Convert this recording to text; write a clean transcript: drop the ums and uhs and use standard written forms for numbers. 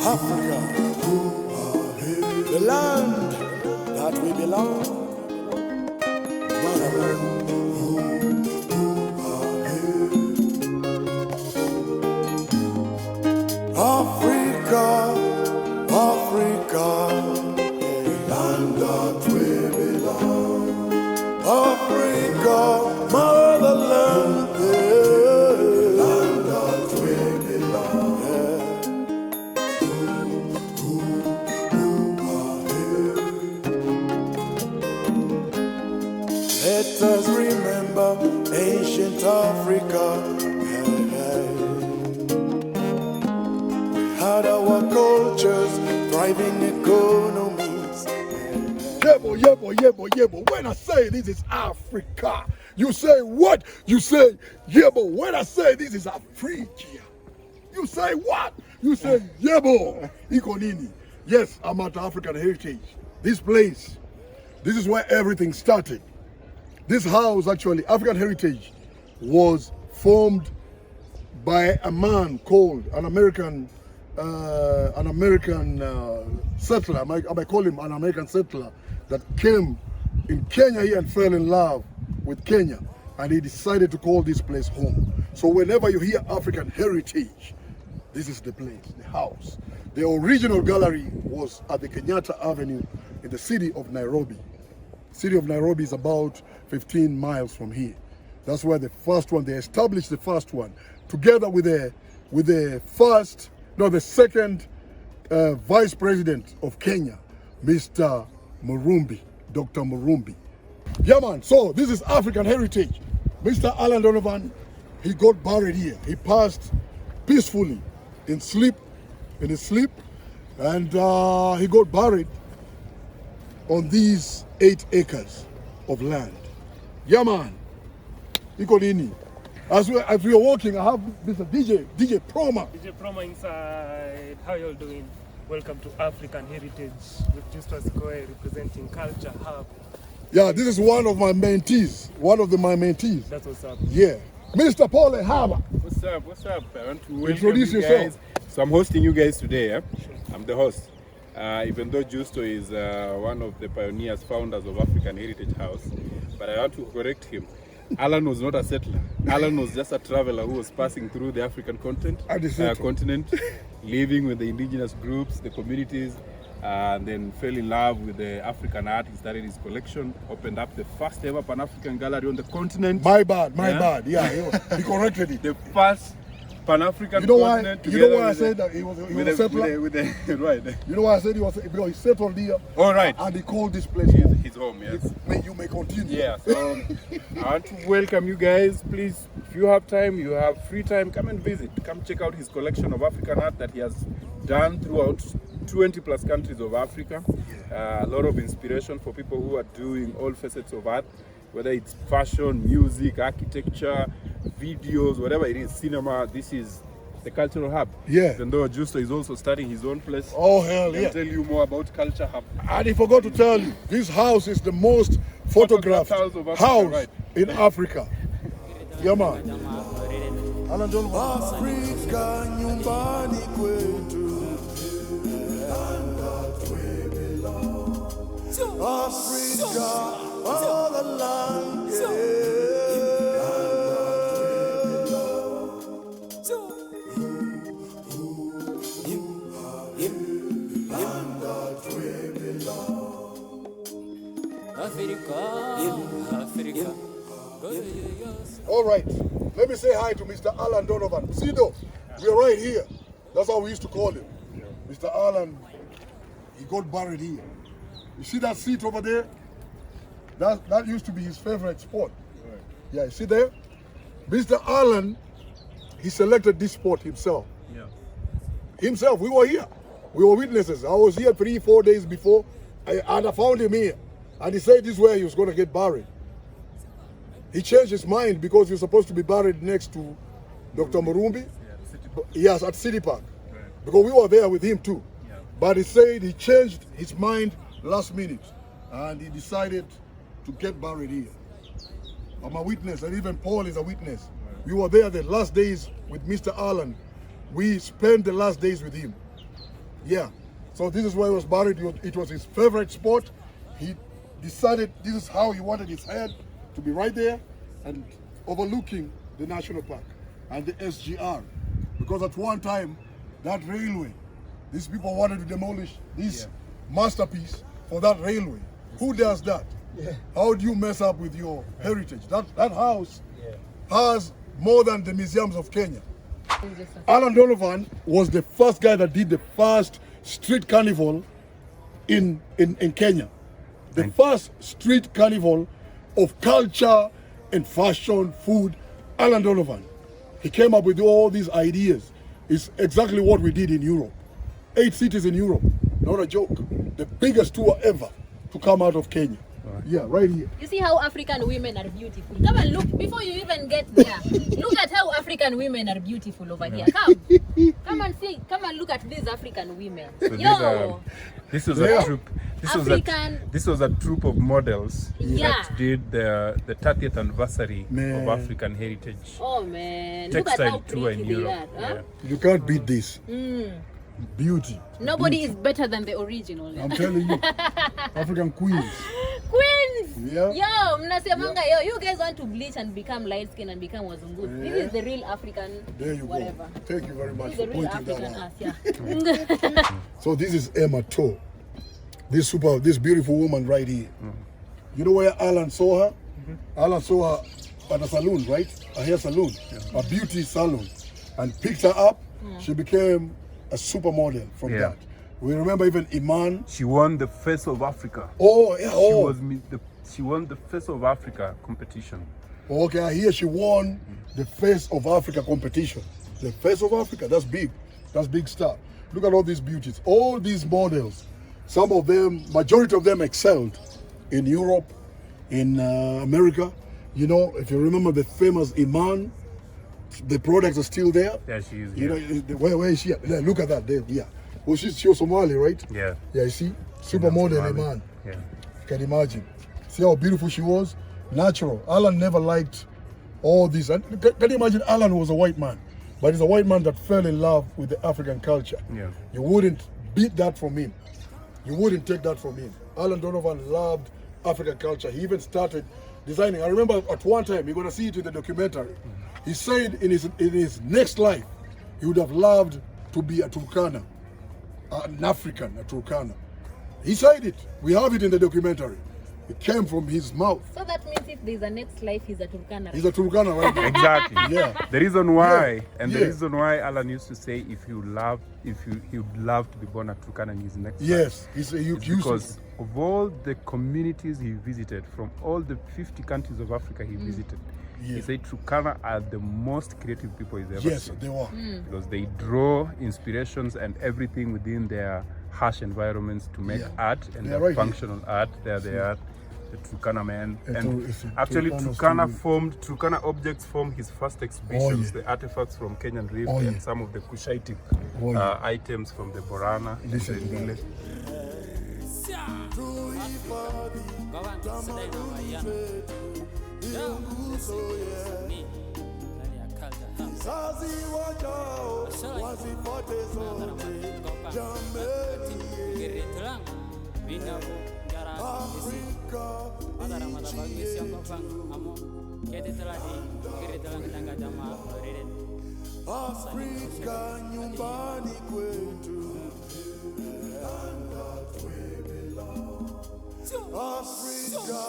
Africa, the land that we belong. Africa, Africa, land that we belong. Africa, motherland, land that we belong. Let us remember ancient Africa. Had our cultures, thriving economies. Yebo, yebo, yebo, yebo. When I say this is Africa, you say what? You say yebo. When I say this is Africa, you say what? You say yebo. Iko nini? Yes, I'm at African Heritage. This place, this is where everything started. This house, actually, African Heritage, was formed by a man called an American settler. I might call him an American settler that came in Kenya here and fell in love with Kenya, and he decided to call this place home. So whenever you hear African Heritage, this is the place, the house. The original gallery was at the Kenyatta Avenue in the city of Nairobi. City of Nairobi is about 15 miles from here. That's where the first one, they established the first one, together with the second Vice President of Kenya, Mr. Murumbi, Dr. Murumbi. Yeah, man, so this is African Heritage. Mr. Alan Donovan, he got buried here. He passed peacefully in his sleep, and he got buried on these 8 acres of land. Yeah, man, iko nini? As we are walking, I have Mr. DJ Proma. DJ Proma inside. How you all doing? Welcome to African Heritage with Justus Koe representing Culture Hub. Yeah, this is one of my mentees. My mentees. That's what's up. Yeah. Mr. Paul Haba. What's up? What's up? I want to welcome Introduce you yourself. guys. So I'm hosting you guys today. Sure. I'm the host. Even though Justo is one of the pioneers, founders of African Heritage House, but I want to correct him. Alan was not a settler. Alan was just a traveler who was passing through the African continent, living with the indigenous groups, the communities, and then fell in love with the African art. He started his collection, opened up the first ever Pan-African gallery on the continent. My bad. Yeah, he corrected it. The first Pan-African continent. You know why I said that he was a settler? Right. You know why I said he was, because he settled here. All right. And he called this place his home, yes. You may continue. Yeah, so I want to welcome you guys. Please, if you have time, you have free time, come and visit. Come check out his collection of African art that he has done throughout 20 plus countries of Africa. A lot of inspiration for people who are doing all facets of art, whether it's fashion, music, architecture, videos, whatever it is, cinema. This is the Cultural Hub. Yeah. Even though Justo is also starting his own place. Oh, hell yeah. I'll tell you more about Culture Hub. And he forgot to tell you, this house is the most photographed house right in Africa. Yeah, man. Alan Donovan. Africa, nyumbani kwetu, land that we belong. Africa, motherland, Africa. All right, let me say hi to Mr. Alan Donovan. See though, we're right here. That's how we used to call him. Mr. Alan, he got buried here. You see that seat over there? That used to be his favorite spot. Right. Yeah, you see there? Mr. Alan, he selected this spot himself. Yeah. Himself, we were here. We were witnesses. I was here 3-4 days before, and I found him here. And he said this is where he was going to get buried. He changed his mind because he was supposed to be buried next to Dr. Murumbi. Yes, at City Park. Right. Because we were there with him too. Yeah. But he said he changed his mind last minute and he decided to get buried here. I'm a witness, and even Paul is a witness. Right. We were there the last days with Mr. Allen. We spent the last days with him. Yeah. So this is where he was buried. It was his favorite spot. He decided this is how he wanted his head to be, right there and overlooking the national park and the SGR. Because at one time, that railway, these people wanted to demolish this masterpiece for that railway. Who does that? How do you mess up with your heritage? That house has more than the museums of Kenya. Alan Donovan was the first guy that did the first street carnival in Kenya. The first street carnival of culture and fashion, food. Alan Donovan. He came up with all these ideas. It's exactly what we did in Europe. 8 cities in Europe. Not a joke. The biggest tour ever to come out of Kenya. Yeah, right here. You see how African women are beautiful. Come and look before you even get there. Look at how African women are beautiful over here. Come and see. Come and look at these African women. So this was a troop. This was a troop of models that did the 30th anniversary of African heritage. Oh man! Textile look at how tour in pretty Europe. they are. Huh? You can't beat this. Beauty. Nobody is better than the original. I'm telling you. African queens. Queens! Yeah. Yo, mnasemanga yo, you guys want to bleach and become light skin and become wazungu. This is the real African There you whatever. go. Thank you very much This is for the real pointing that African out. us, yeah. So this is Emma Toe. This beautiful woman right here. You know where Alan saw her? Alan saw her at a salon, right? A hair salon, a beauty salon, and picked her up. She became a supermodel from that. We remember even Iman. She won the Face of Africa. Oh, yeah. She won the Face of Africa competition. Okay, I hear she won the Face of Africa competition. The Face of Africa, that's big. That's big stuff. Look at all these beauties. All these models. Some of them, majority of them excelled in Europe, in America. You know, if you remember the famous Iman, the products are still there. Yeah, she is. You know, where is she at? Yeah, look at that there. Yeah. Well, she was Somali, right? Yeah. Yeah, you see? Supermodel Iman. Yeah. You can imagine. See how beautiful she was? Natural. Alan never liked all this. And can you imagine Alan was a white man? But he's a white man that fell in love with the African culture. Yeah. You wouldn't beat that from him. You wouldn't take that from him. Alan Donovan loved African culture. He even started designing. I remember at one time, you're going to see it in the documentary. He said in his next life, he would have loved to be a Turkana, an African, a Turkana. He said it. We have it in the documentary. It came from his mouth. So that means if there's a next life, he's a Turkana. He's a Turkana right now. Exactly. Yeah. The reason why, and the Yeah. reason why Alan used to say he would love to be born a Turkana in his next life. Yes. He It's because of all the communities he visited, from all the 50 countries of Africa he visited, he said Turkana are the most creative people he's ever Yes, seen. they were. Because they draw inspirations and everything within their harsh environments to make art, and They're their right functional art. They are the Turkana man. And it's a actually Turkana Turkana objects formed his first exhibitions, yeah. the artifacts from Kenyan Rift Oh, yeah. and some of the Cushitic yeah. items from the Borana. and Listen the to that. Nile. Zazi wajao wazipote zote jameni Afrika nyumbani kwetu Afrika